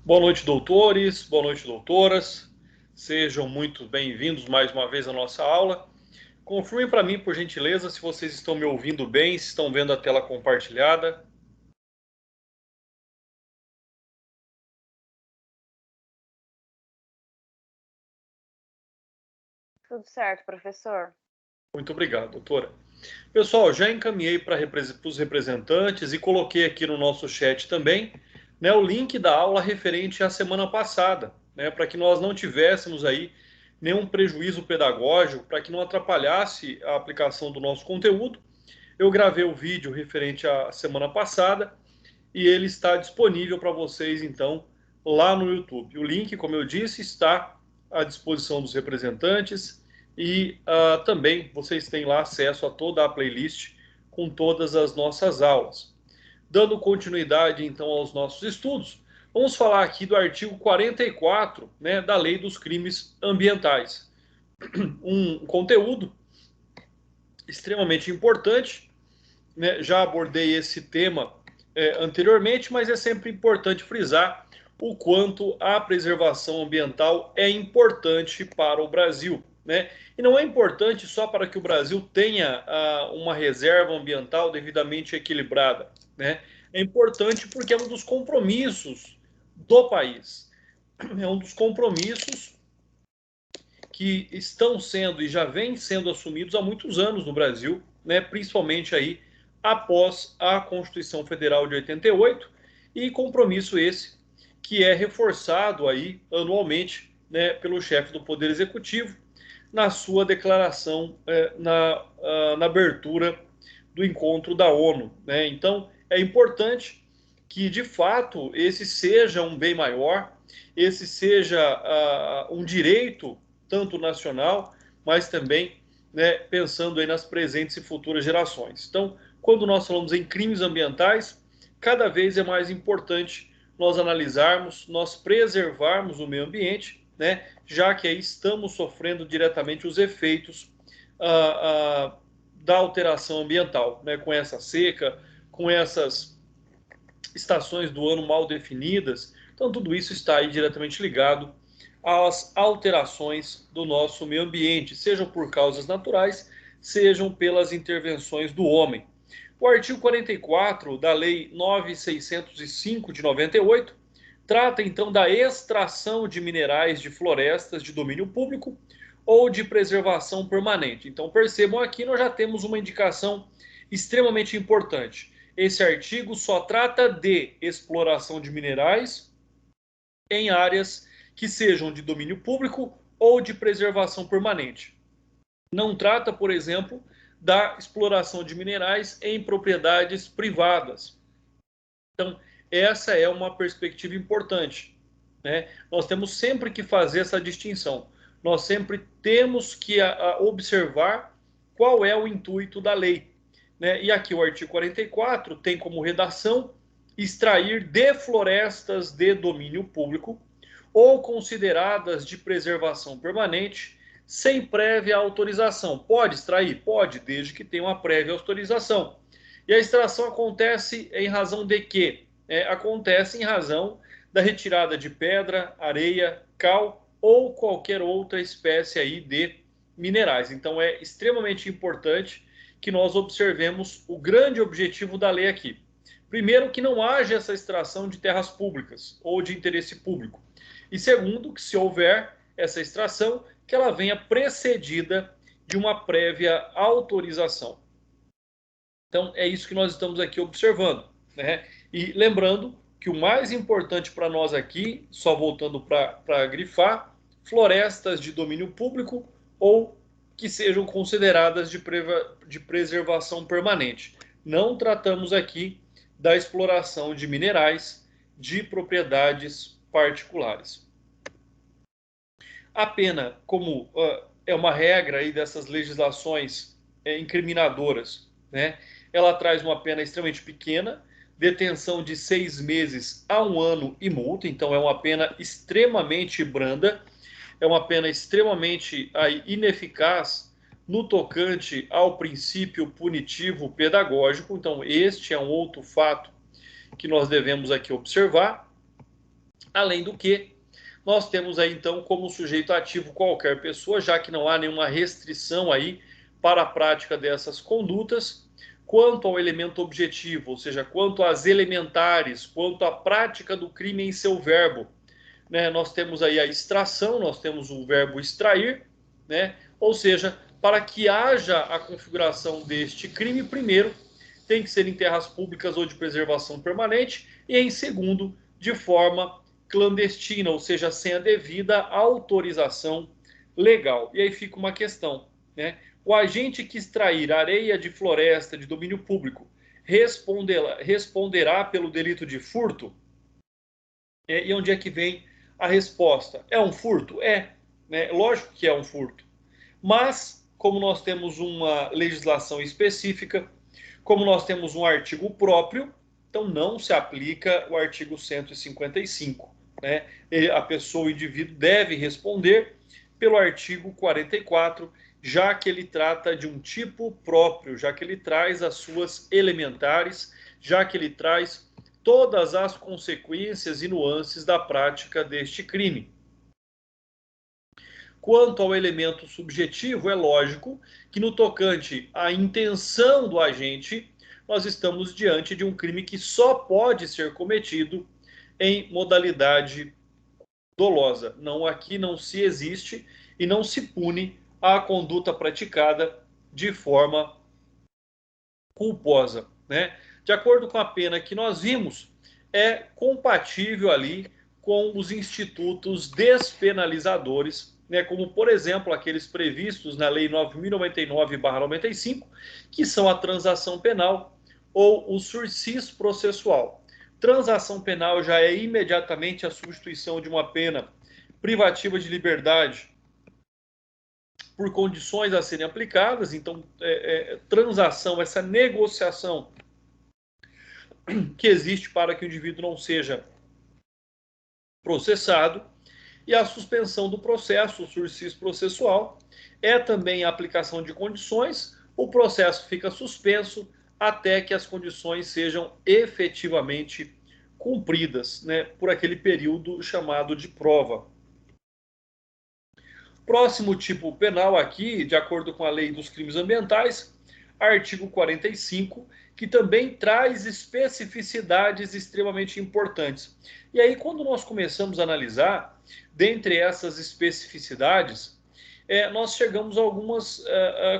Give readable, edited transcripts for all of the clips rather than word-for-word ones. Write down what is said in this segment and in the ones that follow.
Boa noite, doutores, boa noite, doutoras. Sejam muito bem-vindos mais uma vez à nossa aula. Confirmem para mim, por gentileza, se vocês estão me ouvindo bem, se estão vendo a tela compartilhada. Tudo certo, professor. Muito obrigado, doutora. Pessoal, já encaminhei para os representantes e coloquei aqui no nosso chat também, né, o link da aula referente à semana passada, né, para que nós não tivéssemos aí nenhum prejuízo pedagógico, para que não atrapalhasse a aplicação do nosso conteúdo. Eu gravei o vídeo referente à semana passada e ele está disponível para vocês, então, lá no YouTube. O link, como eu disse, está à disposição dos representantes e também vocês têm lá acesso a toda a playlist com todas as nossas aulas. Dando continuidade, então, aos nossos estudos, vamos falar aqui do artigo 44, né, da Lei dos Crimes Ambientais. Um conteúdo extremamente importante, né? Já abordei esse tema anteriormente, mas é sempre importante frisar o quanto a preservação ambiental é importante para o Brasil, né? E não é importante só para que o Brasil tenha uma reserva ambiental devidamente equilibrada, né? É importante porque é um dos compromissos do país, é um dos compromissos que estão sendo e já vêm sendo assumidos há muitos anos no Brasil, né, principalmente aí após a Constituição Federal de 88, e compromisso esse que é reforçado aí anualmente, né, pelo chefe do Poder Executivo na sua declaração na abertura do encontro da ONU, né? Então é importante que de fato esse seja um bem maior, esse seja um direito tanto nacional, mas também, né, pensando aí nas presentes e futuras gerações. Então, quando nós falamos em crimes ambientais, cada vez é mais importante nós analisarmos, nós preservarmos o meio ambiente, né, já que aí estamos sofrendo diretamente os efeitos da alteração ambiental, né, com essa seca, com essas estações do ano mal definidas. Então, tudo isso está aí diretamente ligado às alterações do nosso meio ambiente, sejam por causas naturais, sejam pelas intervenções do homem. O artigo 44 da Lei 9.605 de 98 trata então da extração de minerais de florestas de domínio público ou de preservação permanente. Então percebam aqui, nós já temos uma indicação extremamente importante. Esse artigo só trata de exploração de minerais em áreas que sejam de domínio público ou de preservação permanente. Não trata, por exemplo, da exploração de minerais em propriedades privadas. Então, essa é uma perspectiva importante, né? Nós temos sempre que fazer essa distinção. Nós sempre temos que observar qual é o intuito da lei, né? E aqui o artigo 44 tem como redação extrair de florestas de domínio público ou consideradas de preservação permanente sem prévia autorização. Pode extrair? Pode, desde que tenha uma prévia autorização. E a extração acontece em razão de quê? Acontece em razão da retirada de pedra, areia, cal ou qualquer outra espécie aí de minerais. Então é extremamente importante que nós observemos o grande objetivo da lei aqui. Primeiro, que não haja essa extração de terras públicas ou de interesse público. E segundo, que se houver essa extração, que ela venha precedida de uma prévia autorização. Então, é isso que nós estamos aqui observando, né? E lembrando que o mais importante para nós aqui, só voltando para grifar, florestas de domínio público ou que sejam consideradas de preservação permanente. Não tratamos aqui da exploração de minerais de propriedades particulares. A pena, como é uma regra aí dessas legislações incriminadoras, né? Ela traz uma pena extremamente pequena, detenção de 6 meses a 1 ano e multa, então é uma pena extremamente branda, é uma pena extremamente aí, ineficaz no tocante ao princípio punitivo pedagógico, então este é um outro fato que nós devemos aqui observar. Além do que, nós temos aí então como sujeito ativo qualquer pessoa, já que não há nenhuma restrição aí para a prática dessas condutas. Quanto ao elemento objetivo, ou seja, quanto às elementares, quanto à prática do crime em seu verbo, né, nós temos aí a extração, nós temos o verbo extrair, né, ou seja, para que haja a configuração deste crime, primeiro, tem que ser em terras públicas ou de preservação permanente, e em segundo, de forma clandestina, ou seja, sem a devida autorização legal. E aí fica uma questão, né? O agente que extrair areia de floresta de domínio público responderá pelo delito de furto? E onde é que vem a resposta? É um furto? É, né? Lógico que é um furto. Mas, como nós temos uma legislação específica, como nós temos um artigo próprio, então não se aplica o artigo 155. Né? A pessoa, o indivíduo, deve responder pelo artigo 44, já que ele trata de um tipo próprio, já que ele traz as suas elementares, já que ele traz todas as consequências e nuances da prática deste crime. Quanto ao elemento subjetivo, é lógico que no tocante à intenção do agente, nós estamos diante de um crime que só pode ser cometido em modalidade dolosa. Não, aqui não se existe e não se pune a conduta praticada de forma culposa, né? De acordo com a pena que nós vimos, é compatível ali com os institutos despenalizadores, né, como, por exemplo, aqueles previstos na Lei 9.099/95, que são a transação penal ou o sursis processual. Transação penal já é imediatamente a substituição de uma pena privativa de liberdade por condições a serem aplicadas. Então, transação, essa negociação que existe para que o indivíduo não seja processado, e a suspensão do processo, o sursis processual, é também a aplicação de condições. O processo fica suspenso até que as condições sejam efetivamente cumpridas, né, por aquele período chamado de prova. Próximo tipo penal aqui, de acordo com a Lei dos Crimes Ambientais, artigo 45, que também traz especificidades extremamente importantes. E aí, quando nós começamos a analisar, dentre essas especificidades, nós chegamos a algumas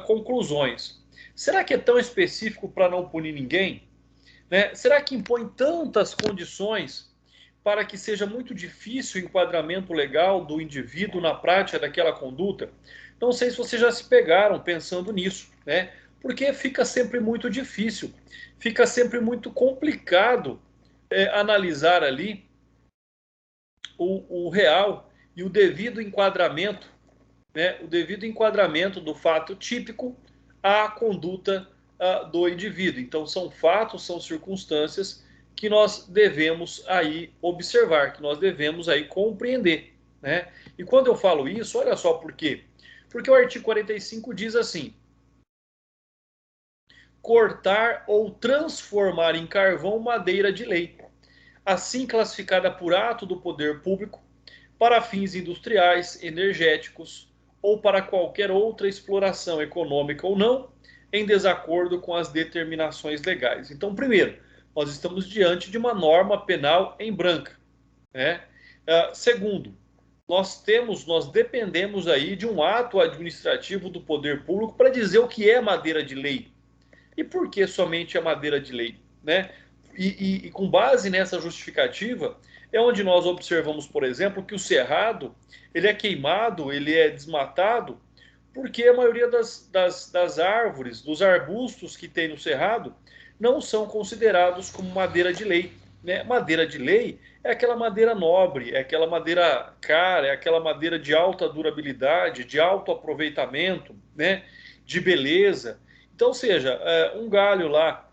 conclusões. Será que é tão específico para não punir ninguém? Né? Será que impõe tantas condições para que seja muito difícil o enquadramento legal do indivíduo na prática daquela conduta? Não sei se vocês já se pegaram pensando nisso, né? Porque fica sempre muito difícil, fica sempre muito complicado analisar ali o real e o devido enquadramento, né? O devido enquadramento do fato típico à conduta do indivíduo. Então, são fatos, são circunstâncias que nós devemos aí observar, que nós devemos aí compreender, né? E quando eu falo isso, olha só por quê. Porque o artigo 45 diz assim: cortar ou transformar em carvão madeira de lei, assim classificada por ato do poder público, para fins industriais, energéticos ou para qualquer outra exploração econômica ou não, em desacordo com as determinações legais. Então, primeiro, nós estamos diante de uma norma penal em branca, né? Segundo, nós dependemos aí de um ato administrativo do poder público para dizer o que é madeira de lei. E por que somente a madeira de lei, né? E com base nessa justificativa, é onde nós observamos, por exemplo, que o cerrado ele é queimado, ele é desmatado, porque a maioria das árvores, dos arbustos que tem no cerrado, não são considerados como madeira de lei. Né? Madeira de lei é aquela madeira nobre, é aquela madeira cara, é aquela madeira de alta durabilidade, de alto aproveitamento, né? De beleza. Então, seja, um galho lá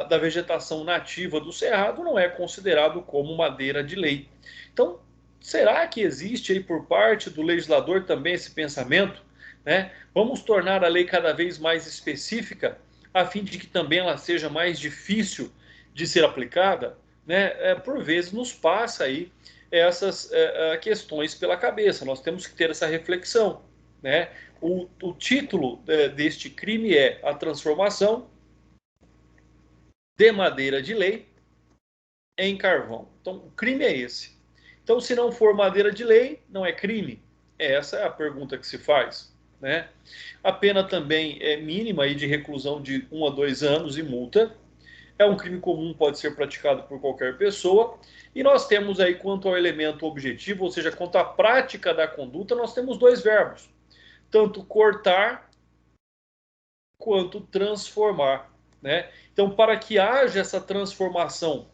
da vegetação nativa do cerrado não é considerado como madeira de lei. Então, será que existe aí por parte do legislador também esse pensamento? Né? Vamos tornar a lei cada vez mais específica, a fim de que também ela seja mais difícil de ser aplicada? né, por vezes nos passa aí essas questões pela cabeça. Nós temos que ter essa reflexão, né? O título deste crime é a transformação de madeira de lei em carvão. Então, o crime é esse. Então, se não for madeira de lei, não é crime? Essa é a pergunta que se faz, né? A pena também é mínima aí de reclusão de 1 a 2 anos e multa. É um crime comum, pode ser praticado por qualquer pessoa. E nós temos aí, quanto ao elemento objetivo, ou seja, quanto à prática da conduta, nós temos dois verbos. Tanto cortar quanto transformar, né? Então, para que haja essa transformação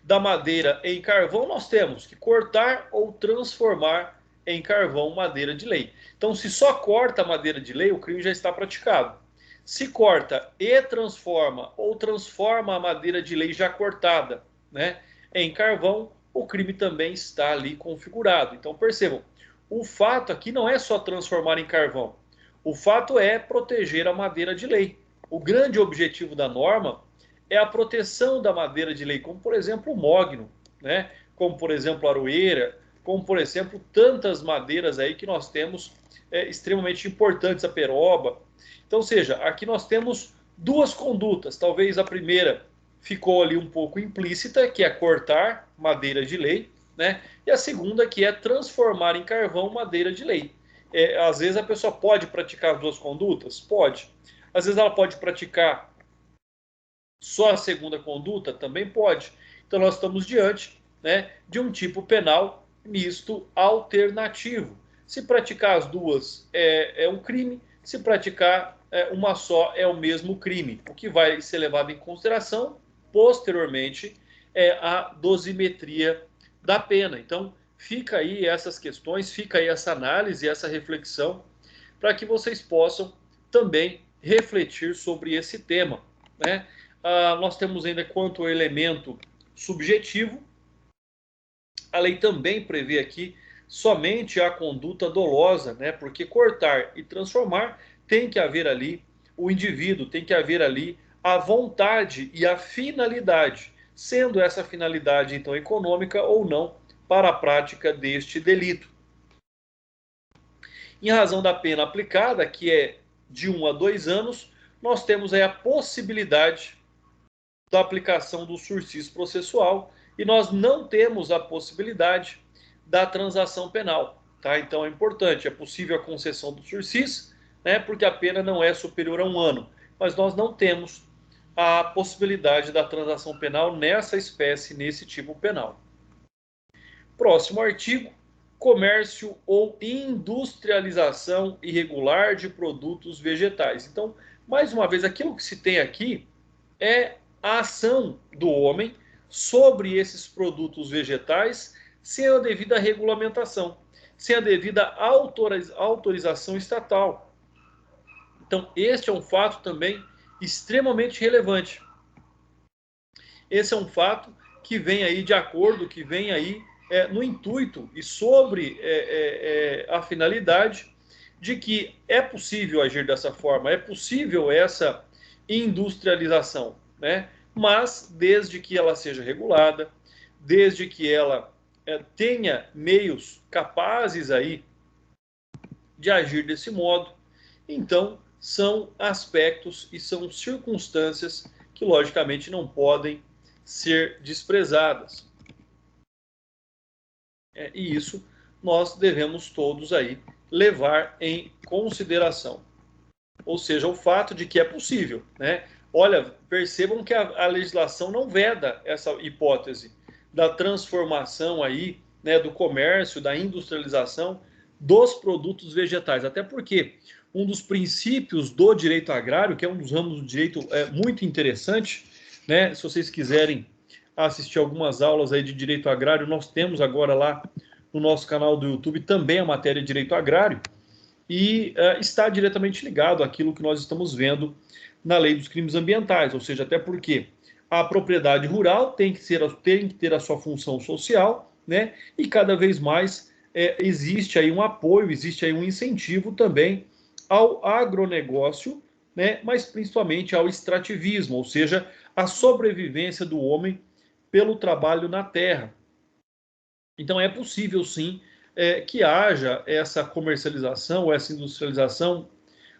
da madeira em carvão, nós temos que cortar ou transformar em carvão madeira de lei. Então, se só corta a madeira de lei, o crime já está praticado. Se corta e transforma ou transforma a madeira de lei já cortada, né, em carvão, o crime também está ali configurado. Então, percebam, o fato aqui não é só transformar em carvão. O fato é proteger a madeira de lei. O grande objetivo da norma é a proteção da madeira de lei, como por exemplo o mogno, né? Como por exemplo a aroeira, como por exemplo tantas madeiras aí que nós temos extremamente importantes, a peroba. Então, ou seja, aqui nós temos duas condutas. Talvez a primeira ficou ali um pouco implícita, que é cortar madeira de lei, né? E a segunda que é transformar em carvão madeira de lei. Às vezes a pessoa pode praticar as duas condutas? Pode. Às vezes ela pode praticar só a segunda conduta? Também pode. Então nós estamos diante, né, de um tipo penal misto alternativo. Se praticar as duas é um crime, se praticar uma só é o mesmo crime. O que vai ser levado em consideração posteriormente é a dosimetria da pena. Então fica aí essas questões, fica aí essa análise, essa reflexão, para que vocês possam também refletir sobre esse tema, né? Nós temos ainda quanto ao elemento subjetivo, a lei também prevê aqui somente a conduta dolosa, né? Porque cortar e transformar tem que haver ali o indivíduo, tem que haver ali a vontade e a finalidade, sendo essa finalidade então econômica ou não para a prática deste delito. Em razão da pena aplicada, que é de 1 a 2 anos, nós temos aí a possibilidade da aplicação do sursis processual e nós não temos a possibilidade da transação penal. Tá? Então é importante, é possível a concessão do sursis, né, porque a pena não é superior a 1 ano, mas nós não temos a possibilidade da transação penal nessa espécie, nesse tipo penal. Próximo artigo, comércio ou industrialização irregular de produtos vegetais. Então, mais uma vez, aquilo que se tem aqui é a ação do homem sobre esses produtos vegetais sem a devida regulamentação, sem a devida autorização estatal. Então, este é um fato também extremamente relevante. Esse é um fato que vem aí de acordo, que vem aí no intuito e sobre a finalidade de que é possível agir dessa forma, é possível essa industrialização, né? Mas desde que ela seja regulada, desde que ela tenha meios capazes aí de agir desse modo, então são aspectos e são circunstâncias que logicamente não podem ser desprezadas. E isso nós devemos todos aí levar em consideração. Ou seja, o fato de que é possível, né? Olha, percebam que a legislação não veda essa hipótese da transformação aí, né, do comércio, da industrialização dos produtos vegetais. Até porque um dos princípios do direito agrário, que é um dos ramos do direito muito interessante, né? Se vocês quiserem assistir algumas aulas aí de direito agrário, nós temos agora lá no nosso canal do YouTube também a matéria de direito agrário, e está diretamente ligado àquilo que nós estamos vendo na lei dos crimes ambientais, ou seja, até porque a propriedade rural tem que ter a sua função social, né? E cada vez mais existe aí um apoio, existe aí um incentivo também ao agronegócio, né, mas principalmente ao extrativismo, ou seja, a sobrevivência do homem pelo trabalho na terra. Então é possível sim que haja essa comercialização, ou essa industrialização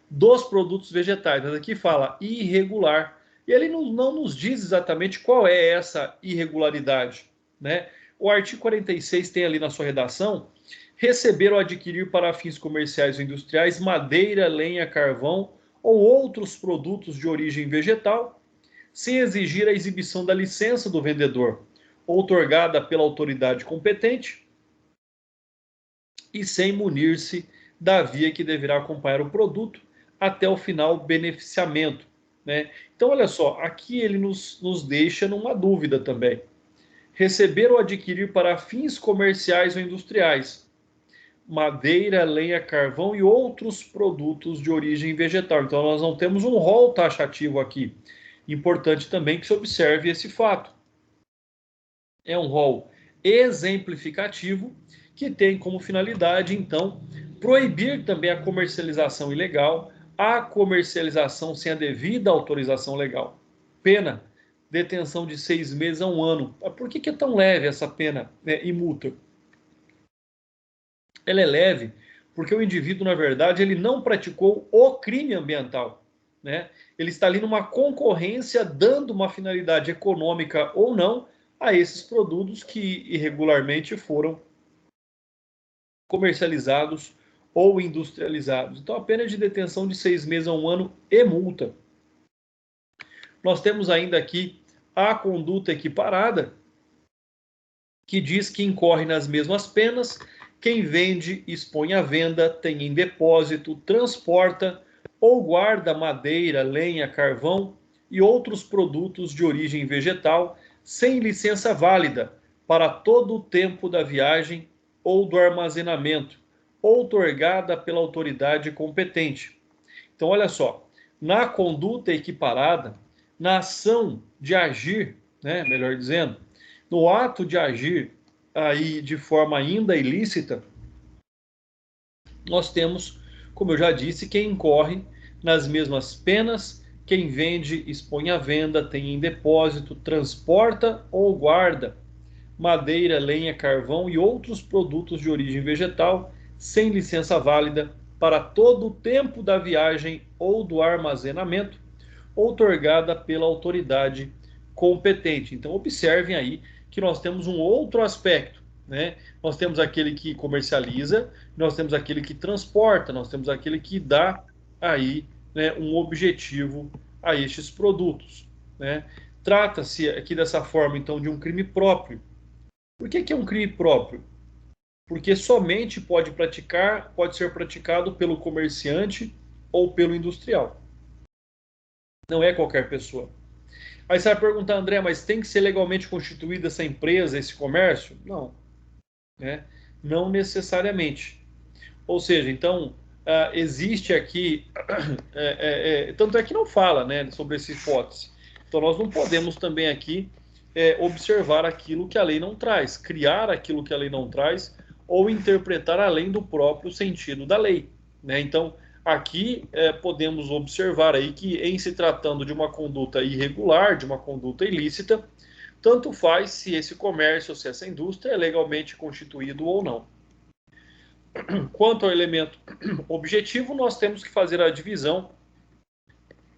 dos produtos vegetais, mas aqui fala irregular. E ele não nos diz exatamente qual é essa irregularidade, né? O artigo 46 tem ali na sua redação: receber ou adquirir para fins comerciais ou industriais madeira, lenha, carvão ou outros produtos de origem vegetal, sem exigir a exibição da licença do vendedor, outorgada pela autoridade competente, e sem munir-se da via que deverá acompanhar o produto até o final beneficiamento, né? Então, olha só, aqui ele nos deixa numa dúvida também. Receber ou adquirir para fins comerciais ou industriais madeira, lenha, carvão e outros produtos de origem vegetal. Então, nós não temos um rol taxativo aqui. Importante também que se observe esse fato. É um rol exemplificativo que tem como finalidade, então, proibir também a comercialização ilegal, a comercialização sem a devida autorização legal. Pena, detenção de 6 meses a 1 ano. Por que é tão leve essa pena, né, e multa? Ela é leve porque o indivíduo, na verdade, ele não praticou o crime ambiental, né? Ele está ali numa concorrência, dando uma finalidade econômica ou não a esses produtos que irregularmente foram comercializados ou industrializados. Então, a pena de detenção de 6 meses a 1 ano e multa. Nós temos ainda aqui a conduta equiparada, que diz que incorre nas mesmas penas quem vende, expõe à venda, tem em depósito, transporta ou guarda madeira, lenha, carvão e outros produtos de origem vegetal sem licença válida para todo o tempo da viagem ou do armazenamento, outorgada pela autoridade competente. Então, olha só, na conduta equiparada, na ação de agir, né, melhor dizendo, no ato de agir aí de forma ainda ilícita, nós temos, como eu já disse, quem incorre nas mesmas penas, quem vende, expõe à venda, tem em depósito, transporta ou guarda madeira, lenha, carvão e outros produtos de origem vegetal sem licença válida para todo o tempo da viagem ou do armazenamento, outorgada pela autoridade competente. Então, observem aí que nós temos um outro aspecto, né? Nós temos aquele que comercializa, nós temos aquele que transporta, nós temos aquele que dá aí, né, um objetivo a estes produtos, né? Trata-se aqui dessa forma, então, de um crime próprio. Por que é um crime próprio? Porque somente pode ser praticado pelo comerciante ou pelo industrial. Não é qualquer pessoa. Aí você vai perguntar, André, mas tem que ser legalmente constituída essa empresa, esse comércio? Não, né? Não necessariamente. Ou seja, então, existe aqui, tanto é que não fala, né, sobre essa hipótese. Então, nós não podemos também aqui observar aquilo que a lei não traz, criar aquilo que a lei não traz, ou interpretar além do próprio sentido da lei, né? Então, aqui podemos observar aí que, em se tratando de uma conduta irregular, de uma conduta ilícita, tanto faz se esse comércio, se essa indústria é legalmente constituído ou não. Quanto ao elemento objetivo, nós temos que fazer a divisão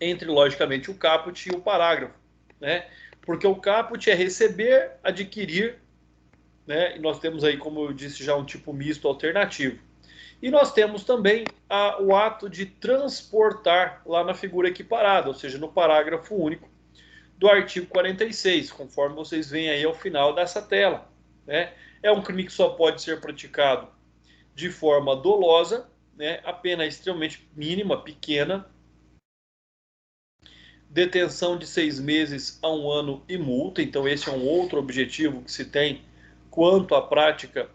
entre, logicamente, o caput e o parágrafo, né? Porque o caput é receber, adquirir, né? E nós temos aí, como eu disse, já um tipo misto alternativo. E nós temos também o ato de transportar lá na figura equiparada, ou seja, no parágrafo único do artigo 46, conforme vocês veem aí ao final dessa tela, né? É um crime que só pode ser praticado de forma dolosa, né? A pena é extremamente mínima, pequena, detenção de 6 meses a 1 ano e multa. Então esse é um outro objetivo que se tem quanto à prática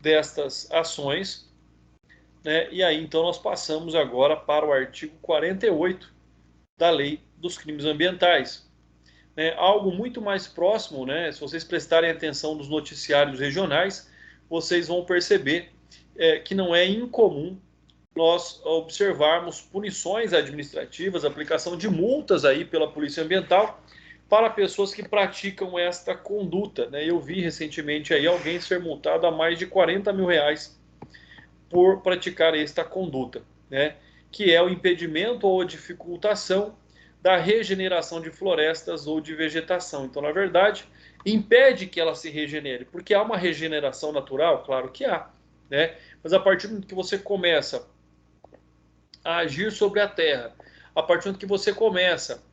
destas ações, né? E aí então nós passamos agora para o artigo 48 da Lei dos Crimes Ambientais. Algo muito mais próximo, né? Se vocês prestarem atenção nos noticiários regionais, vocês vão perceber que não é incomum nós observarmos punições administrativas, aplicação de multas aí pela Polícia Ambiental para pessoas que praticam esta conduta, né? Eu vi recentemente aí alguém ser multado a mais de R$ 40 mil por praticar esta conduta, né? Que é o impedimento ou dificultação da regeneração de florestas ou de vegetação. Então, na verdade, impede que ela se regenere, porque há uma regeneração natural, claro que há, né? Mas a partir do momento que você começa a agir sobre a terra, a partir do momento que você começa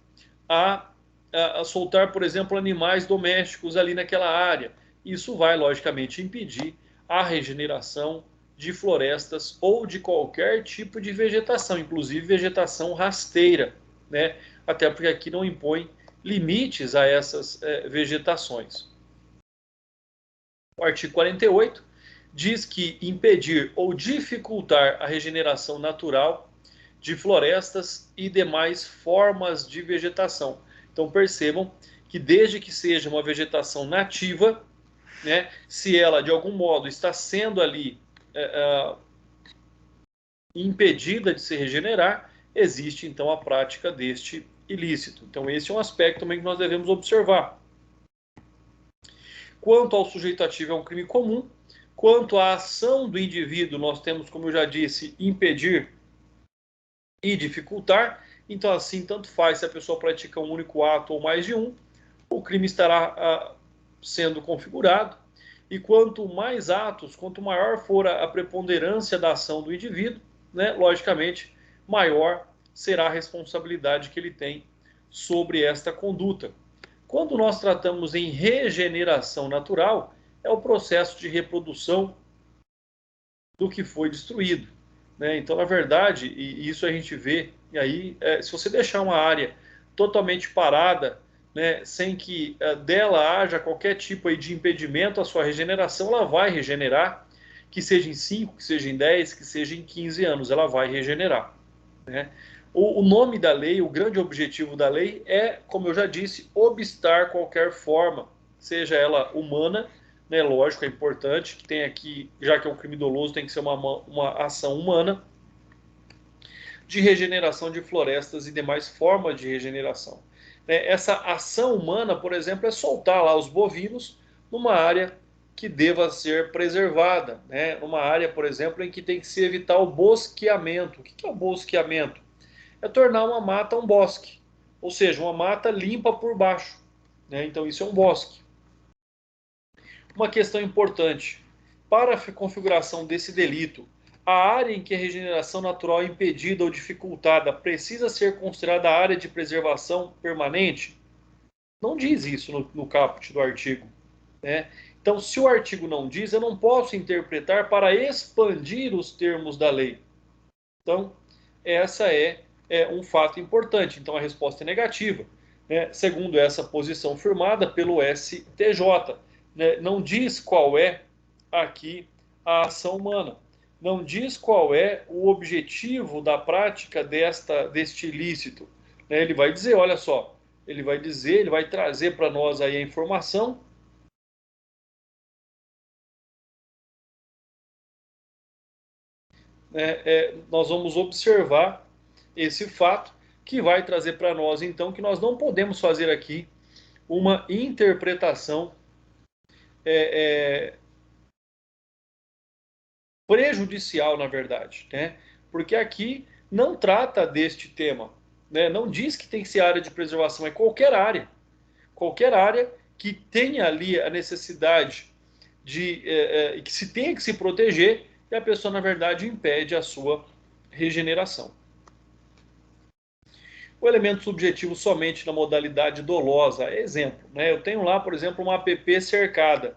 a, a soltar, por exemplo, animais domésticos ali naquela área, isso vai, logicamente, impedir a regeneração de florestas ou de qualquer tipo de vegetação, inclusive vegetação rasteira, né? Até porque aqui não impõe limites a essas vegetações. O artigo 48 diz que impedir ou dificultar a regeneração natural de florestas e demais formas de vegetação. Então percebam que desde que seja uma vegetação nativa, né, se ela de algum modo está sendo ali impedida de se regenerar, existe então a prática deste ilícito. Então esse é um aspecto também que nós devemos observar. Quanto ao sujeito ativo, é um crime comum. Quanto à ação do indivíduo, nós temos, como eu já disse, impedir e dificultar. Então, assim, tanto faz se a pessoa pratica um único ato ou mais de um, o crime estará sendo configurado. E quanto mais atos, quanto maior for a preponderância da ação do indivíduo, né, logicamente, maior será a responsabilidade que ele tem sobre esta conduta. Quando nós tratamos em regeneração natural, é o processo de reprodução do que foi destruído, né? Então, na verdade, e isso a gente vê, e aí, se você deixar uma área totalmente parada, né, sem que dela haja qualquer tipo aí de impedimento à sua regeneração, ela vai regenerar, que seja em 5, que seja em 10, que seja em 15 anos, ela vai regenerar, né? O nome da lei, o grande objetivo da lei é, como eu já disse, obstar qualquer forma, seja ela humana, né, lógico, é importante que tenha aqui, já que é um crime doloso, tem que ser uma ação humana, de regeneração de florestas e demais formas de regeneração. Essa ação humana, por exemplo, é soltar lá os bovinos numa área que deva ser preservada, né? Numa área, por exemplo, em que tem que se evitar o bosqueamento. O que é o bosqueamento? É tornar uma mata um bosque, ou seja, uma mata limpa por baixo, né? Então isso é um bosque. Uma questão importante: para a configuração desse delito, a área em que a regeneração natural é impedida ou dificultada precisa ser considerada área de preservação permanente? Não diz isso no caput do artigo, né? Então, se o artigo não diz, eu não posso interpretar para expandir os termos da lei. Então, essa é um fato importante. Então, a resposta é negativa, né? Segundo essa posição firmada pelo STJ. Né? Não diz qual é aqui a ação humana. Não diz qual é o objetivo da prática deste ilícito. Né? Ele vai dizer, olha só, ele vai dizer, ele vai trazer para nós aí a informação. Nós vamos observar esse fato que vai trazer para nós, então, que nós não podemos fazer aqui uma interpretação é, prejudicial, na verdade, né? Porque aqui não trata deste tema, né? Não diz que tem que ser área de preservação, é qualquer área que tenha ali a necessidade de que se tenha que se proteger e a pessoa, na verdade, impede a sua regeneração. O elemento subjetivo somente na modalidade dolosa, exemplo, né? Eu tenho lá, por exemplo, uma APP cercada.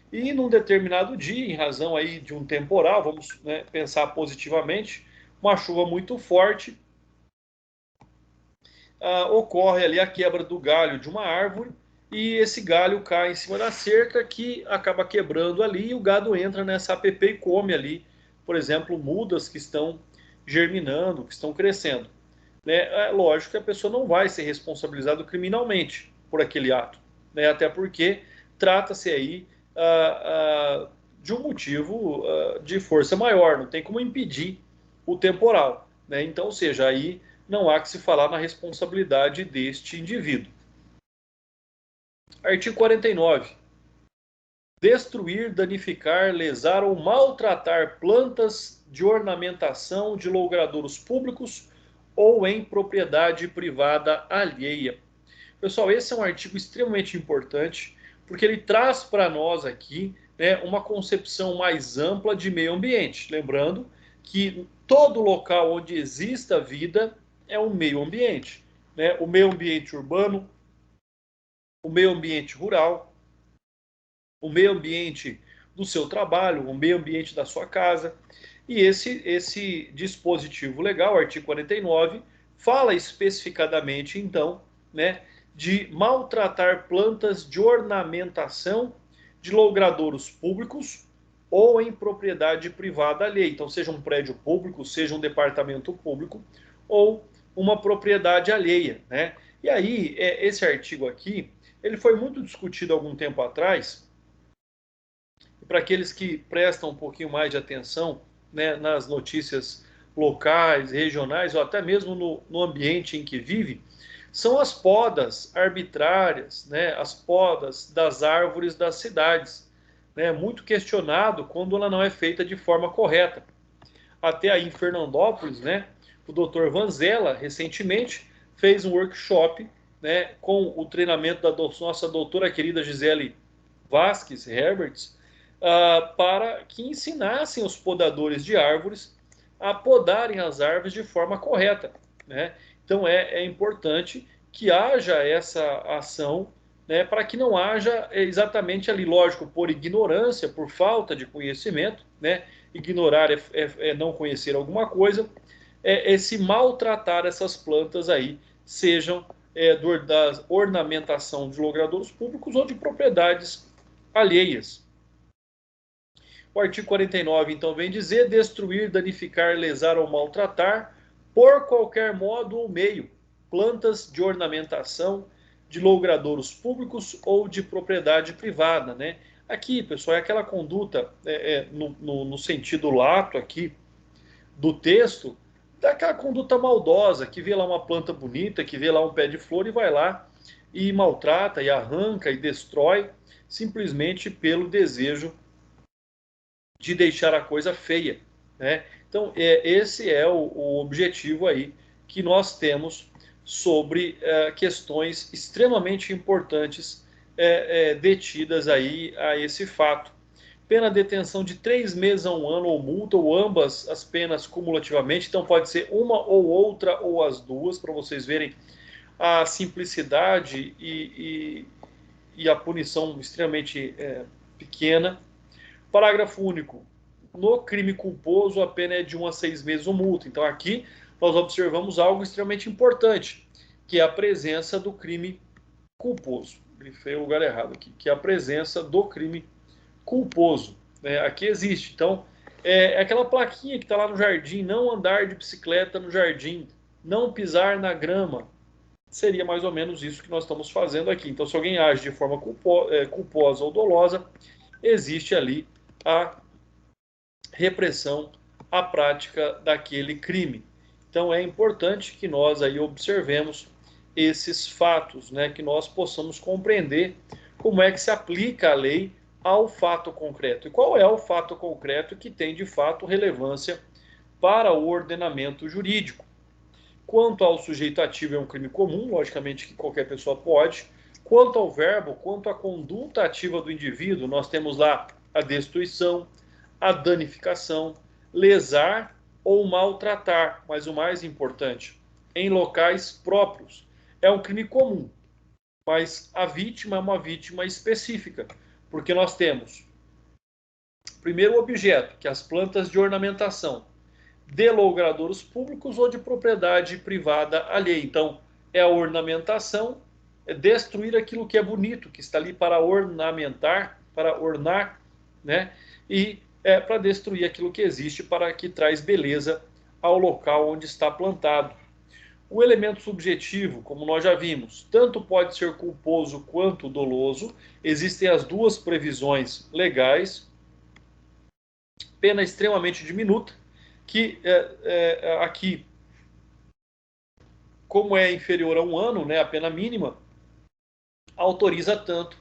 E num determinado dia, em razão aí de um temporal, vamos, né, pensar positivamente, uma chuva muito forte, ocorre ali a quebra do galho de uma árvore e esse galho cai em cima da cerca que acaba quebrando ali e o gado entra nessa APP e come ali, por exemplo, mudas que estão germinando, que estão crescendo. Né? É lógico que a pessoa não vai ser responsabilizada criminalmente por aquele ato, né? Até porque trata-se aí de um motivo de força maior, não tem como impedir o temporal, né? Então, ou seja, aí não há que se falar na responsabilidade deste indivíduo. Artigo 49. Destruir, danificar, lesar ou maltratar plantas de ornamentação de logradouros públicos ou em propriedade privada alheia. Pessoal, esse é um artigo extremamente importante, porque ele traz para nós aqui, né, uma concepção mais ampla de meio ambiente. Lembrando que todo local onde exista vida é um meio ambiente, né? O meio ambiente urbano, o meio ambiente rural, o meio ambiente do seu trabalho, o meio ambiente da sua casa. E esse dispositivo legal, artigo 49, fala especificadamente, então, né, de maltratar plantas de ornamentação de logradouros públicos ou em propriedade privada alheia. Então, seja um prédio público, seja um departamento público ou uma propriedade alheia, né? E aí, esse artigo aqui, ele foi muito discutido há algum tempo atrás, e para aqueles que prestam um pouquinho mais de atenção, né, nas notícias locais, regionais, ou até mesmo no ambiente em que vive, são as podas arbitrárias, né, as podas das árvores das cidades. Né, muito questionado quando ela não é feita de forma correta. Até aí em Fernandópolis, né, o Dr. Vanzella, recentemente, fez um workshop, né, com o treinamento da nossa doutora querida Gisele Vasques Herberts, para que ensinassem os podadores de árvores a podarem as árvores de forma correta. Né? Então é importante que haja essa ação, né, para que não haja exatamente ali, lógico, por ignorância, por falta de conhecimento, né? Ignorar é não conhecer alguma coisa, esse maltratar essas plantas aí, sejam da ornamentação de logradouros públicos ou de propriedades alheias. O artigo 49, então, vem dizer: destruir, danificar, lesar ou maltratar, por qualquer modo ou meio, plantas de ornamentação de logradouros públicos ou de propriedade privada, né? Aqui, pessoal, é aquela conduta, no sentido lato aqui do texto, daquela conduta maldosa, que vê lá uma planta bonita, que vê lá um pé de flor e vai lá e maltrata, e arranca, e destrói, simplesmente pelo desejo de deixar a coisa feia, né? Então, esse é o objetivo aí que nós temos sobre questões extremamente importantes detidas aí a esse fato. Pena de detenção de 3 meses a 1 ano ou multa, ou ambas as penas cumulativamente. Então, pode ser uma ou outra ou as duas, para vocês verem a simplicidade e a punição extremamente pequena. Parágrafo único. No crime culposo, a pena é de 1 a 6 meses ou multa. Então, aqui nós observamos algo extremamente importante, que é a presença do crime culposo. Grifei o lugar errado aqui, que é a presença do crime culposo. Né? Aqui existe. Então, é aquela plaquinha que está lá no jardim: não andar de bicicleta no jardim, não pisar na grama. Seria mais ou menos isso que nós estamos fazendo aqui. Então, se alguém age de forma culposa ou dolosa, existe ali a repressão à prática daquele crime. Então é importante que nós aí observemos esses fatos, né, que nós possamos compreender como é que se aplica a lei ao fato concreto. E qual é o fato concreto que tem de fato relevância para o ordenamento jurídico. Quanto ao sujeito ativo, é um crime comum, logicamente que qualquer pessoa pode. Quanto ao verbo, quanto à conduta ativa do indivíduo, nós temos lá a destruição, a danificação, lesar ou maltratar, mas o mais importante, em locais próprios. É um crime comum, mas a vítima é uma vítima específica, porque nós temos, primeiro, o objeto, que é as plantas de ornamentação, de logradouros públicos ou de propriedade privada alheia. Então, é a ornamentação, é destruir aquilo que é bonito, que está ali para ornamentar, para ornar, né? E para destruir aquilo que existe, para que traz beleza ao local onde está plantado. O elemento subjetivo, como nós já vimos, tanto pode ser culposo quanto doloso. Existem as duas previsões legais. Pena extremamente diminuta, que aqui, como é inferior a 1 ano, né, a pena mínima, autoriza tanto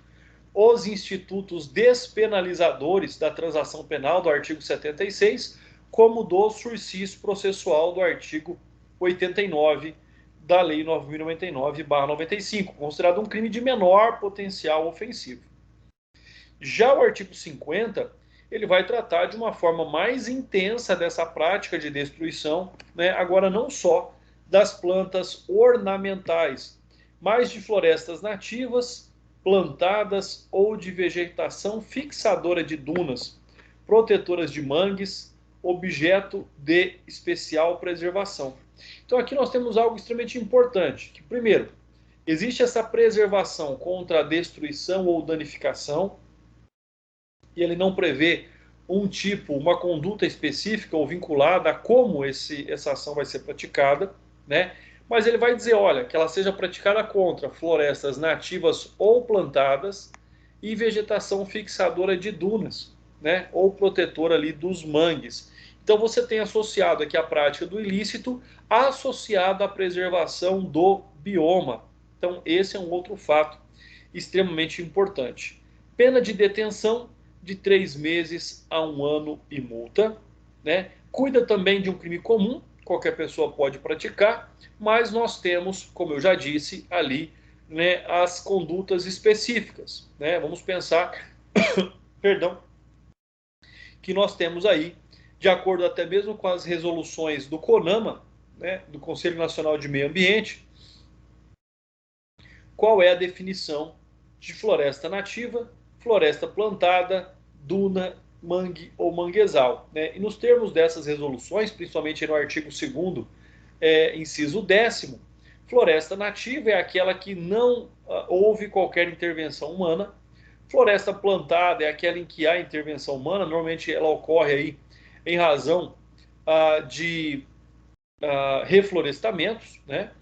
os institutos despenalizadores da transação penal do artigo 76, como do sursis processual do artigo 89 da Lei 9.099/95, considerado um crime de menor potencial ofensivo. Já o artigo 50, ele vai tratar de uma forma mais intensa dessa prática de destruição, né? Agora não só das plantas ornamentais, mas de florestas nativas, plantadas ou de vegetação fixadora de dunas, protetoras de mangues, objeto de especial preservação. Então aqui nós temos algo extremamente importante, que primeiro, existe essa preservação contra a destruição ou danificação, e ele não prevê um tipo, uma conduta específica ou vinculada a como essa ação vai ser praticada, né? Mas ele vai dizer, olha, que ela seja praticada contra florestas nativas ou plantadas e vegetação fixadora de dunas, né? Ou protetora ali dos mangues. Então você tem associado aqui a prática do ilícito associado à preservação do bioma. Então esse é um outro fato extremamente importante. Pena de detenção de 3 meses a 1 ano e multa, né? Cuida também de um crime comum, qualquer pessoa pode praticar, mas nós temos, como eu já disse, ali, né, as condutas específicas, né? Vamos pensar, perdão, que nós temos aí, de acordo até mesmo com as resoluções do CONAMA, né, do Conselho Nacional de Meio Ambiente, qual é a definição de floresta nativa, floresta plantada, duna, mangue ou manguezal, né? E nos termos dessas resoluções, principalmente no artigo 2º, inciso 10º, floresta nativa é aquela que não houve qualquer intervenção humana. Floresta plantada é aquela em que há intervenção humana, normalmente ela ocorre aí em razão de reflorestamentos, né?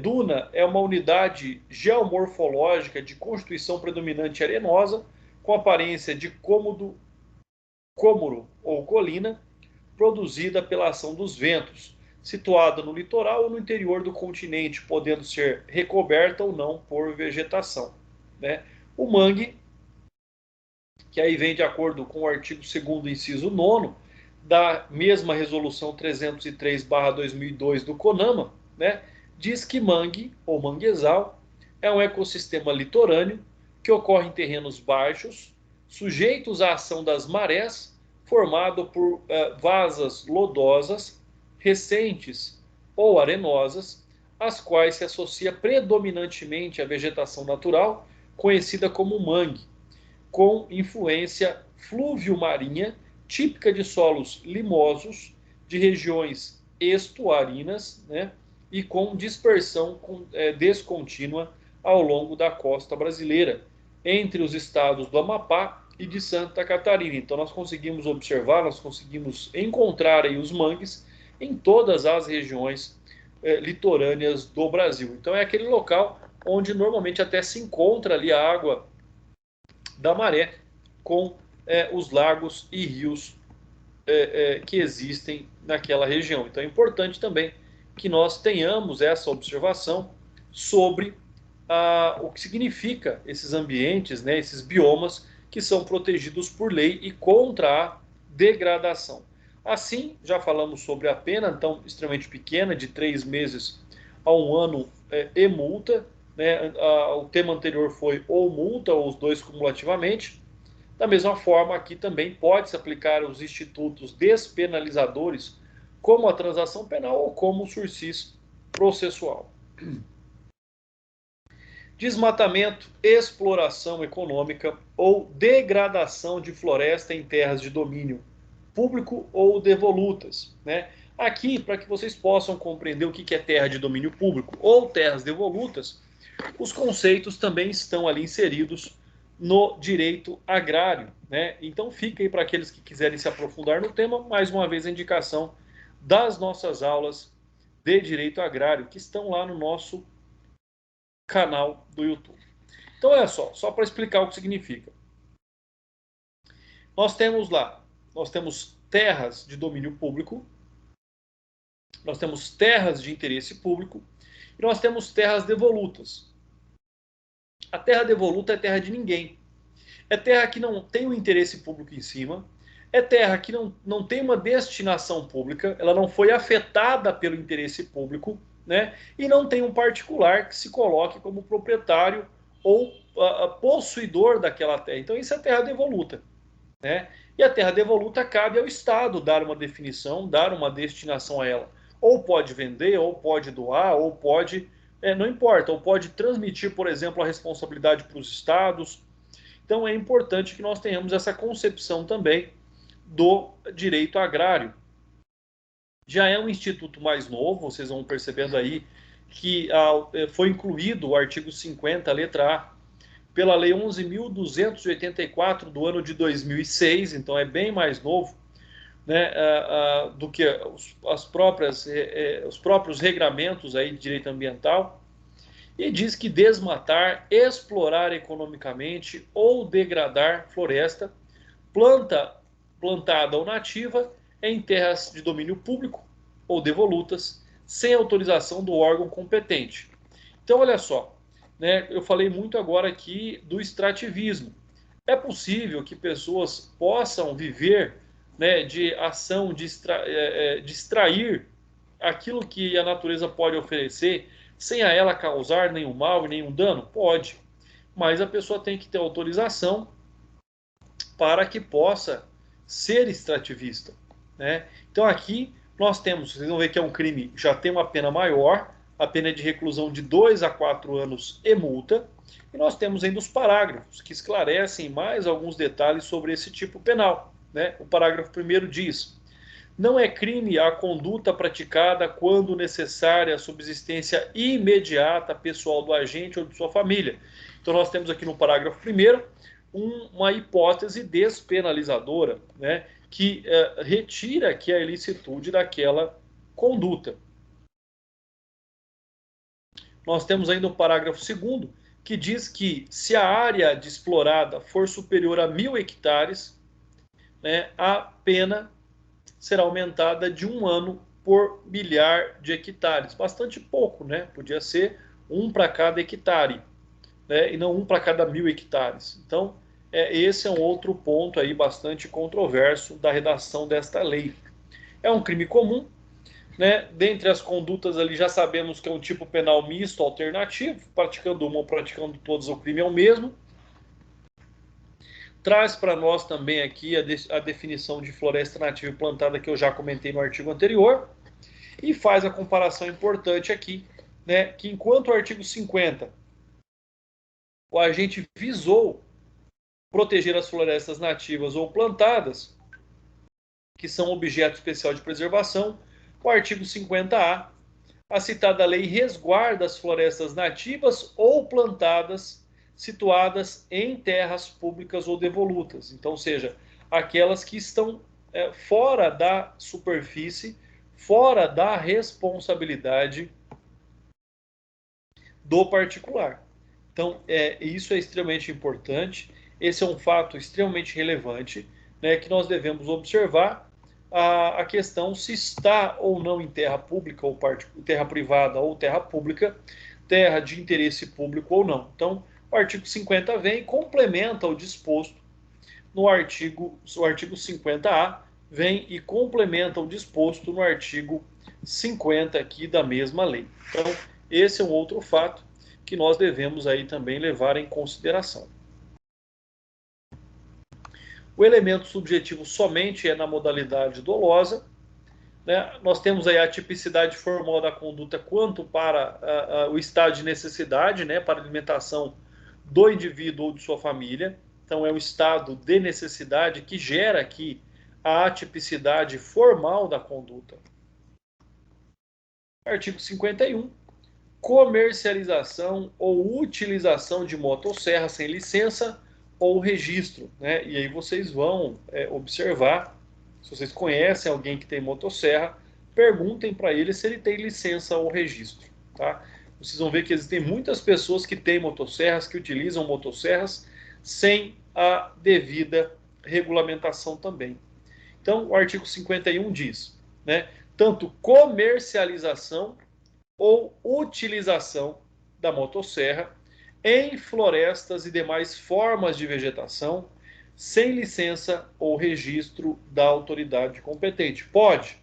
Duna é uma unidade geomorfológica de constituição predominante arenosa, com aparência de cômodo, cômoro ou colina, produzida pela ação dos ventos, situada no litoral ou no interior do continente, podendo ser recoberta ou não por vegetação, né? O mangue, que aí vem de acordo com o artigo 2º, inciso 9º, da mesma resolução 303/2002 do CONAMA, né? Diz que mangue ou manguezal é um ecossistema litorâneo que ocorre em terrenos baixos, sujeitos à ação das marés, formado por vasas lodosas, recentes ou arenosas, às quais se associa predominantemente a vegetação natural, conhecida como mangue, com influência fluvio-marinha, típica de solos limosos, de regiões estuarinas, né, e com dispersão descontínua ao longo da costa brasileira, entre os estados do Amapá e de Santa Catarina. Então nós conseguimos observar, nós conseguimos encontrar aí os mangues em todas as regiões litorâneas do Brasil. Então é aquele local onde normalmente até se encontra ali a água da maré com os lagos e rios que existem naquela região. Então é importante também que nós tenhamos essa observação sobre o que significa esses ambientes, né, esses biomas que são protegidos por lei e contra a degradação. Assim, já falamos sobre a pena, então, extremamente pequena, de 3 meses a 1 ano e multa, né? O tema anterior foi ou multa, ou os dois cumulativamente. Da mesma forma, aqui também pode-se aplicar os institutos despenalizadores, como a transação penal ou como o sursis processual. Desmatamento, exploração econômica ou degradação de floresta em terras de domínio público ou devolutas, né? Aqui, para que vocês possam compreender o que é terra de domínio público ou terras devolutas, os conceitos também estão ali inseridos no direito agrário, né? Então fica aí para aqueles que quiserem se aprofundar no tema, mais uma vez a indicação das nossas aulas de direito agrário, que estão lá no nosso canal do YouTube. Então olha só para explicar o que significa. Nós temos terras de domínio público, nós temos terras de interesse público e nós temos terras devolutas. A terra devoluta é terra de ninguém. É terra que não tem um interesse público em cima, é terra que não tem uma destinação pública, ela não foi afetada pelo interesse público, né? E não tem um particular que se coloque como proprietário ou possuidor daquela terra. Então isso é terra devoluta, né? E a terra devoluta cabe ao Estado dar uma definição, dar uma destinação a ela. Ou pode vender, ou pode doar, ou pode, não importa, ou pode transmitir, por exemplo, a responsabilidade para os estados. Então é importante que nós tenhamos essa concepção também do direito agrário. Já é um instituto mais novo, vocês vão percebendo aí que foi incluído o artigo 50, letra A, pela Lei 11.284 do ano de 2006, então é bem mais novo, né, do que os próprios regramentos aí de direito ambiental, e diz que desmatar, explorar economicamente ou degradar floresta, plantada ou nativa, em terras de domínio público ou devolutas, sem autorização do órgão competente. Então, olha só, né, eu falei muito agora aqui do extrativismo. É possível que pessoas possam viver, né, de ação de extrair aquilo que a natureza pode oferecer, sem a ela causar nenhum mal e nenhum dano? Pode. Mas a pessoa tem que ter autorização para que possa ser extrativista, né? Então aqui nós temos, vocês vão ver que é um crime, já tem uma pena maior, a pena é de reclusão de 2 a 4 anos e multa, e nós temos ainda os parágrafos que esclarecem mais alguns detalhes sobre esse tipo penal, né? O parágrafo 1º diz: não é crime a conduta praticada quando necessária a subsistência imediata pessoal do agente ou de sua família. Então nós temos aqui no parágrafo 1º uma hipótese despenalizadora, né, que retira aqui a ilicitude daquela conduta. Nós temos ainda o parágrafo 2º, que diz que se a área de explorada for superior a 1.000 hectares, né, a pena será aumentada de 1 ano por milhar de hectares. Bastante pouco, né? Podia ser 1 para cada hectare, né? E não 1 para cada 1.000 hectares. Então, esse é um outro ponto aí bastante controverso da redação desta lei. É um crime comum, né? Dentre as condutas ali já sabemos que é um tipo penal misto alternativo, praticando uma ou praticando todas o crime é o mesmo. Traz para nós também aqui a definição de floresta nativa e plantada que eu já comentei no artigo anterior, e faz a comparação importante aqui, né, que enquanto o artigo 50 o agente visou proteger as florestas nativas ou plantadas, que são objeto especial de preservação, o artigo 50A, a citada lei resguarda as florestas nativas ou plantadas situadas em terras públicas ou devolutas. Então, ou seja, aquelas que estão fora da superfície, fora da responsabilidade do particular. Então, isso é extremamente importante. Esse é um fato extremamente relevante, né, que nós devemos observar a questão se está ou não em terra pública ou terra privada ou terra pública, terra de interesse público ou não. Então, o artigo 50 vem e complementa o disposto no artigo 50A, vem e complementa o disposto no artigo 50 aqui da mesma lei. Então, esse é um outro fato que nós devemos aí também levar em consideração. O elemento subjetivo somente é na modalidade dolosa, né? Nós temos aí a tipicidade formal da conduta quanto para o estado de necessidade, né, para a alimentação do indivíduo ou de sua família. Então é o estado de necessidade que gera aqui a atipicidade formal da conduta. Artigo 51. Comercialização ou utilização de motosserra sem licença ou registro, né? E aí vocês vão observar, se vocês conhecem alguém que tem motosserra, perguntem para ele se ele tem licença ou registro, tá? Vocês vão ver que existem muitas pessoas que têm motosserras, que utilizam motosserras sem a devida regulamentação também. Então, o artigo 51 diz, né? tanto comercialização ou utilização da motosserra em florestas e demais formas de vegetação sem licença ou registro da autoridade competente. Pode?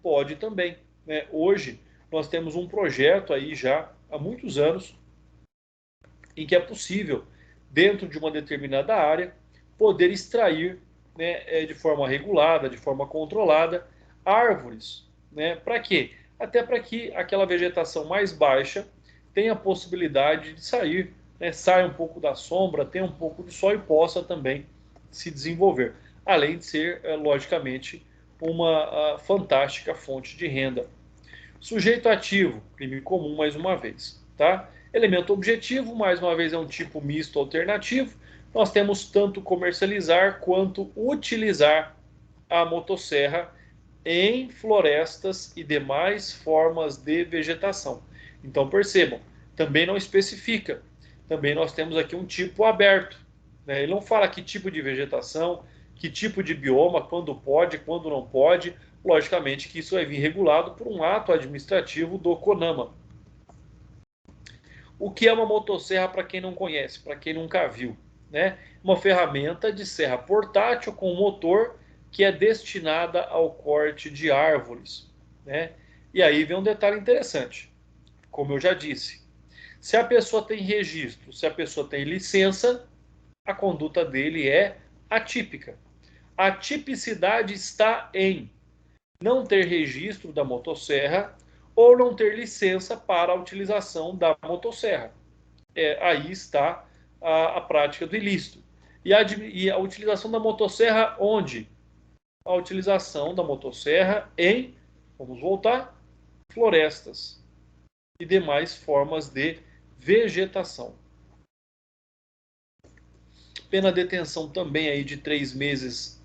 Pode também, né? Hoje nós temos um projeto aí já há muitos anos em que é possível, dentro de uma determinada área, poder extrair, né, de forma regulada, de forma controlada, árvores. Né? Para quê? Até para que aquela vegetação mais baixa tenha a possibilidade de sair, né, saia um pouco da sombra, tenha um pouco de sol e possa também se desenvolver. Além de ser, logicamente, uma fantástica fonte de renda. Sujeito ativo, crime comum mais uma vez. Tá? Elemento objetivo, mais uma vez, é um tipo misto alternativo. Nós temos tanto comercializar quanto utilizar a motosserra em florestas e demais formas de vegetação. Então percebam, também não especifica. Também nós temos aqui um tipo aberto. Né? Ele não fala que tipo de vegetação, que tipo de bioma, quando pode, quando não pode. Logicamente que isso vai vir regulado por um ato administrativo do CONAMA. O que é uma motosserra para quem não conhece, para quem nunca viu? Né? Uma ferramenta de serra portátil com motor que é destinada ao corte de árvores. Né? E aí vem um detalhe interessante. Como eu já disse, se a pessoa tem registro, se a pessoa tem licença, a conduta dele é atípica. A tipicidade está em não ter registro da motosserra ou não ter licença para a utilização da motosserra. Aí está a prática do ilícito. E a utilização da motosserra onde? A utilização da motosserra em, vamos voltar, florestas e demais formas de vegetação. Pena de detenção também aí de 3 meses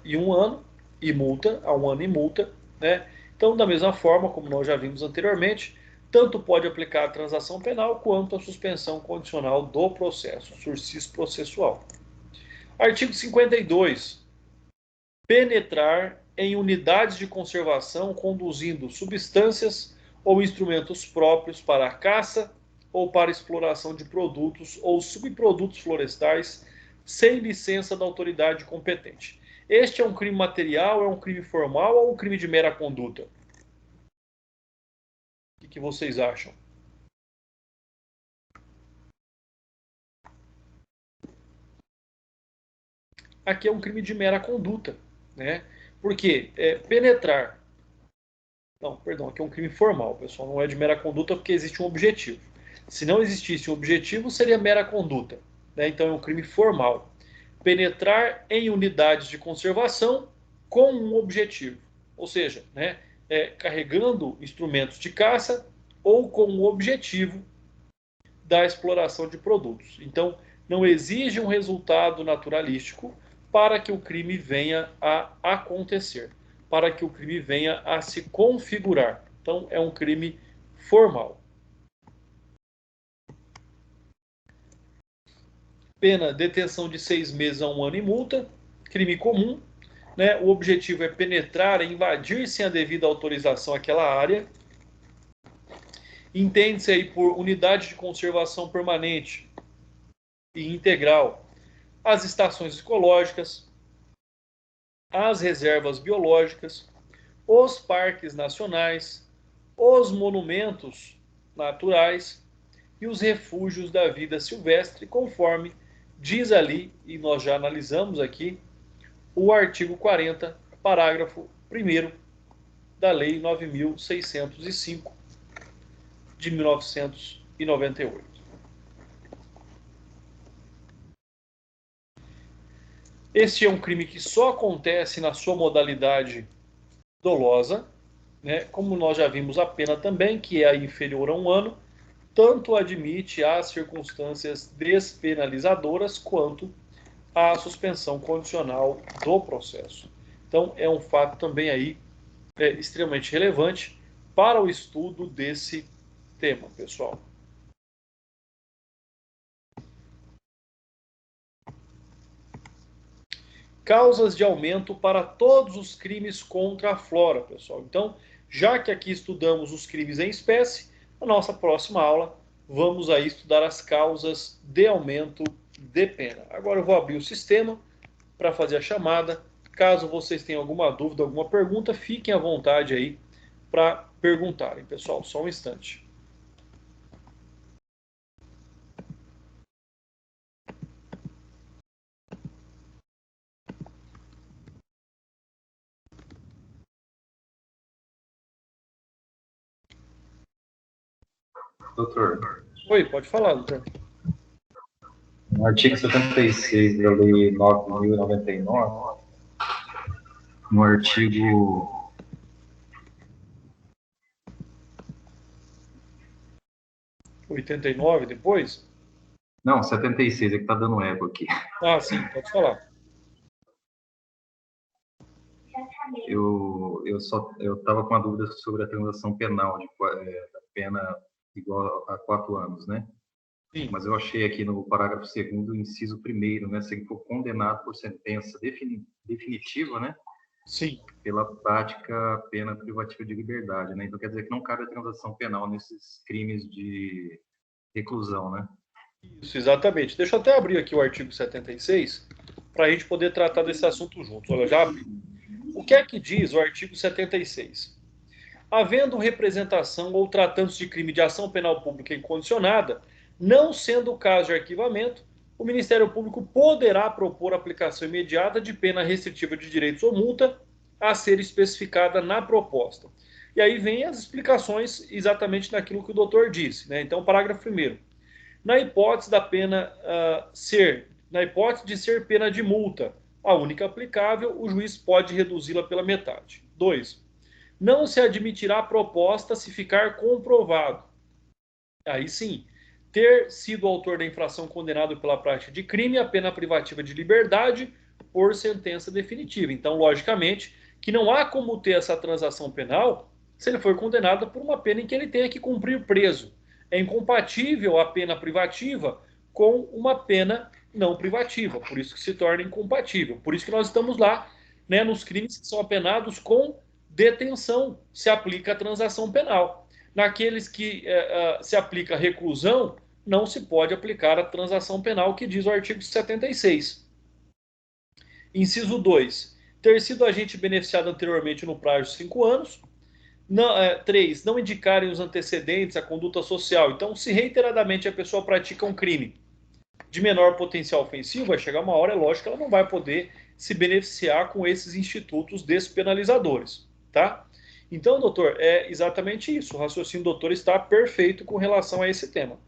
e 1 ano, e multa, a 1 ano e multa. Né? Então, da mesma forma, como nós já vimos anteriormente, tanto pode aplicar a transação penal quanto a suspensão condicional do processo, sursis processual. Artigo 52. Penetrar em unidades de conservação conduzindo substâncias ou instrumentos próprios para a caça ou para a exploração de produtos ou subprodutos florestais sem licença da autoridade competente. Este é um crime material, é um crime formal ou um crime de mera conduta? O que vocês acham? Aqui é um crime de mera conduta, né? Porque penetrar. Não, perdão, aqui é um crime formal, pessoal. Não é de mera conduta porque existe um objetivo. Se não existisse um objetivo, seria mera conduta. Né? Então é um crime formal. Penetrar em unidades de conservação com um objetivo. Ou seja, né, carregando instrumentos de caça ou com o objetivo da exploração de produtos. Então, não exige um resultado naturalístico para que o crime venha a acontecer, para que o crime venha a se configurar. Então, é um crime formal. Pena, detenção de 6 meses a 1 ano e multa. Crime comum. Né? O objetivo é penetrar, invadir sem a devida autorização aquela área. Entende-se aí por unidade de conservação permanente e integral as estações ecológicas, as reservas biológicas, os parques nacionais, os monumentos naturais e os refúgios da vida silvestre, conforme diz ali, e nós já analisamos aqui, o artigo 40, parágrafo 1º da Lei 9.605 de 1998. Este é um crime que só acontece na sua modalidade dolosa, né? Como nós já vimos a pena também, que é inferior a 1 ano, tanto admite as circunstâncias despenalizadoras quanto a suspensão condicional do processo. Então, é um fato também aí extremamente relevante para o estudo desse tema, pessoal. Causas de aumento para todos os crimes contra a flora, pessoal. Então, Já que aqui estudamos os crimes em espécie, na nossa próxima aula vamos aí estudar as causas de aumento de pena. Agora eu vou abrir o sistema para fazer a chamada. Caso vocês tenham alguma dúvida, alguma pergunta, fiquem à vontade aí para perguntarem, pessoal. Só um instante. Doutor, Oi, pode falar, doutor. no artigo 76 da Lei 9.099, no artigo 89 depois? Não, 76, é que está dando eco aqui. Ah, sim, pode falar. Eu estava com uma dúvida sobre a transação penal, da pena igual a 4 anos, né? Sim. Mas eu achei aqui no parágrafo 2º, inciso 1º, né? Se ele for condenado por sentença definitiva, né? Sim. Pela prática pena privativa de liberdade, né? Então quer dizer que não cabe a transação penal nesses crimes de reclusão, né? Isso, exatamente. Deixa eu até abrir aqui o artigo 76 para a gente poder tratar desse assunto juntos. Olha, já abri. O que é que diz o artigo 76? Havendo representação ou tratando-se de crime de ação penal pública incondicionada, não sendo o caso de arquivamento, o Ministério Público poderá propor aplicação imediata de pena restritiva de direitos ou multa a ser especificada na proposta. E aí vem as explicações exatamente naquilo que o doutor disse, né? Então, parágrafo 1º. Na hipótese de ser pena de multa, a única aplicável, o juiz pode reduzi-la pela metade. 2. Não se admitirá proposta se ficar comprovado. Aí sim, ter sido autor da infração condenado pela prática de crime, a pena privativa de liberdade por sentença definitiva. Então, logicamente, que não há como ter essa transação penal se ele for condenado por uma pena em que ele tenha que cumprir preso. É incompatível a pena privativa com uma pena não privativa, por isso que se torna incompatível. Por isso que nós estamos lá, né, nos crimes que são apenados com detenção, se aplica a transação penal. Naqueles que se aplica reclusão, não se pode aplicar a transação penal, que diz o artigo 76. Inciso 2. Ter sido agente beneficiado anteriormente no prazo de 5 anos. 3. Não indicarem os antecedentes, a conduta social. Então, se reiteradamente a pessoa pratica um crime de menor potencial ofensivo, vai chegar uma hora, é lógico que ela não vai poder se beneficiar com esses institutos despenalizadores, tá? Então, doutor, é exatamente isso. O raciocínio do doutor está perfeito com relação a esse tema.